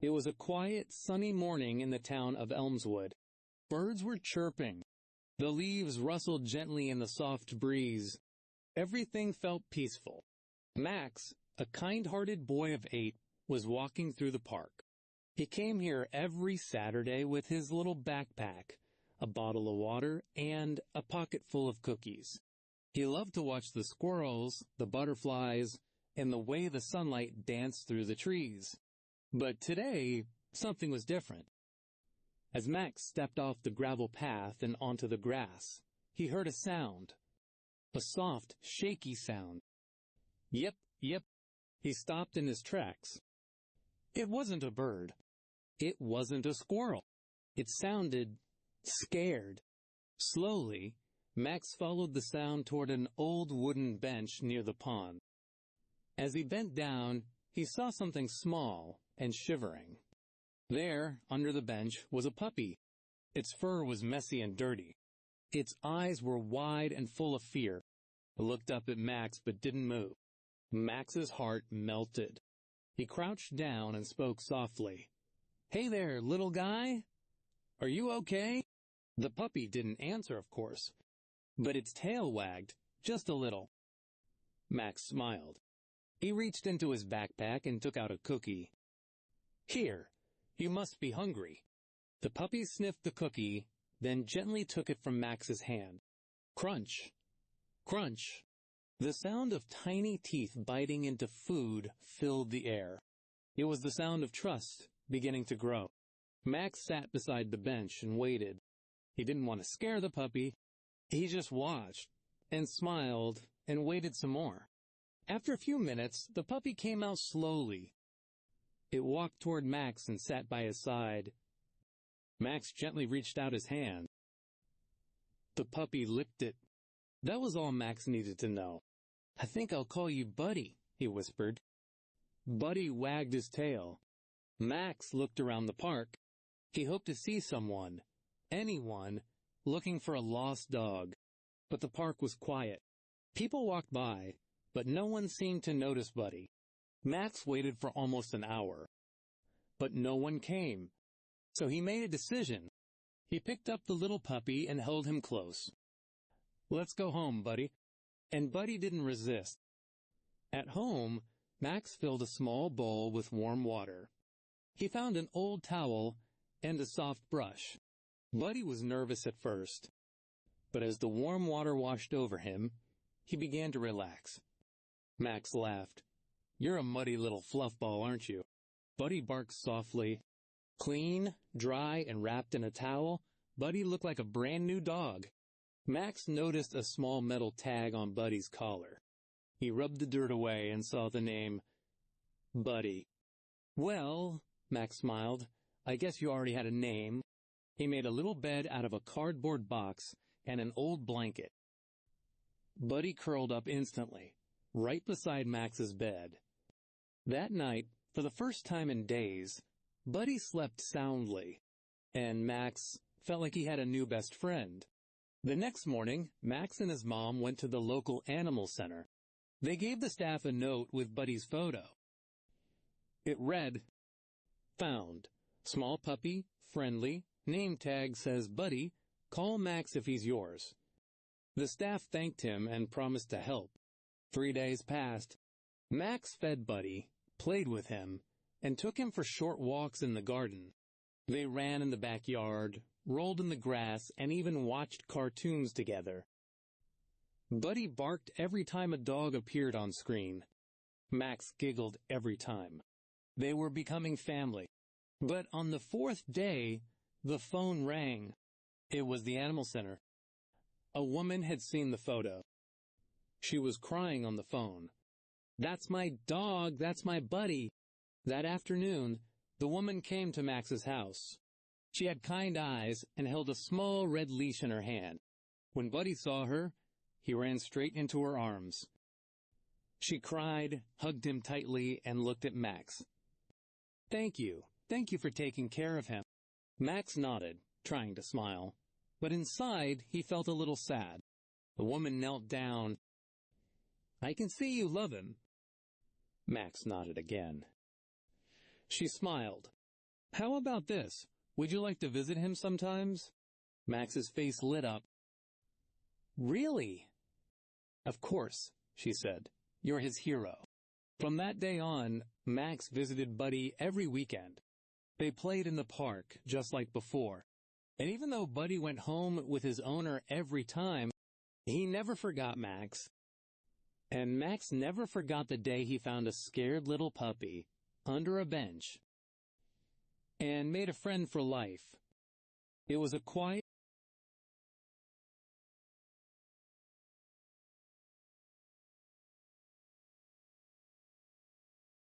It was a quiet, sunny morning in the town of Elmswood. Birds were chirping. The leaves rustled gently in the soft breeze. Everything felt peaceful. Max, a kind-hearted boy of 8, was walking through the park. He came here every Saturday with his little backpack, a bottle of water, and a pocket full of cookies. He loved to watch the squirrels, the butterflies, and the way the sunlight danced through the trees. But today, something was different. As Max stepped off the gravel path and onto the grass, he heard a sound. A soft, shaky sound. Yep. He stopped in his tracks. It wasn't a bird. It wasn't a squirrel. It sounded scared. Slowly, Max followed the sound toward an old wooden bench near the pond. As he bent down, he saw something small and shivering. There, under the bench, was a puppy. Its fur was messy and dirty. Its eyes were wide and full of fear. It looked up at Max but didn't move. Max's heart melted. He crouched down and spoke softly. "Hey there, little guy. Are you okay?" The puppy didn't answer, of course, but its tail wagged just a little. Max smiled. He reached into his backpack and took out a cookie. "Here, you must be hungry." The puppy sniffed the cookie, then gently took it from Max's hand. Crunch! Crunch! The sound of tiny teeth biting into food filled the air. It was the sound of trust beginning to grow. Max sat beside the bench and waited. He didn't want to scare the puppy. He just watched and smiled and waited some more. After a few minutes, the puppy came out slowly. It walked toward Max and sat by his side. Max gently reached out his hand. The puppy licked it. That was all Max needed to know. "I think I'll call you Buddy," he whispered. Buddy wagged his tail. Max looked around the park. He hoped to see someone, anyone, looking for a lost dog. But the park was quiet. People walked by, but no one seemed to notice Buddy. Max waited for almost an hour, but no one came. So he made a decision. He picked up the little puppy and held him close. "Let's go home, Buddy." And Buddy didn't resist. At home, Max filled a small bowl with warm water. He found an old towel and a soft brush. Buddy was nervous at first, but as the warm water washed over him, he began to relax. Max laughed. "You're a muddy little fluffball, aren't you?" Buddy barked softly. Clean, dry, and wrapped in a towel, Buddy looked like a brand new dog. Max noticed a small metal tag on Buddy's collar. He rubbed the dirt away and saw the name, Buddy. "Well," Max smiled, "I guess you already had a name." He made a little bed out of a cardboard box and an old blanket. Buddy curled up instantly, right beside Max's bed. That night, for the first time in days, Buddy slept soundly, and Max felt like he had a new best friend. The next morning, Max and his mom went to the local animal center. They gave the staff a note with Buddy's photo. It read, "Found. Small puppy, friendly, name tag says Buddy, call Max if he's yours." The staff thanked him and promised to help. 3 days passed. Max fed Buddy, played with him, and took him for short walks in the garden. They ran in the backyard, rolled in the grass, and even watched cartoons together. Buddy barked every time a dog appeared on screen. Max giggled every time. They were becoming family. But on the 4th day, the phone rang. It was the animal center. A woman had seen the photo. She was crying on the phone. "That's my dog, that's my Buddy." That afternoon, the woman came to Max's house. She had kind eyes and held a small red leash in her hand. When Buddy saw her, he ran straight into her arms. She cried, hugged him tightly, and looked at Max. Thank you for taking care of him." Max nodded, trying to smile, but inside he felt a little sad. The woman knelt down. "I can see you love him." Max nodded again. She smiled. How about this? Would you like to visit him sometimes? Max's face lit up. Really? Of course, she said. You're his hero. From that day on, Max visited Buddy every weekend. They played in the park, just like before. And even though Buddy went home with his owner every time, he never forgot Max. And Max never forgot the day he found a scared little puppy under a bench and made a friend for life. It was a quiet,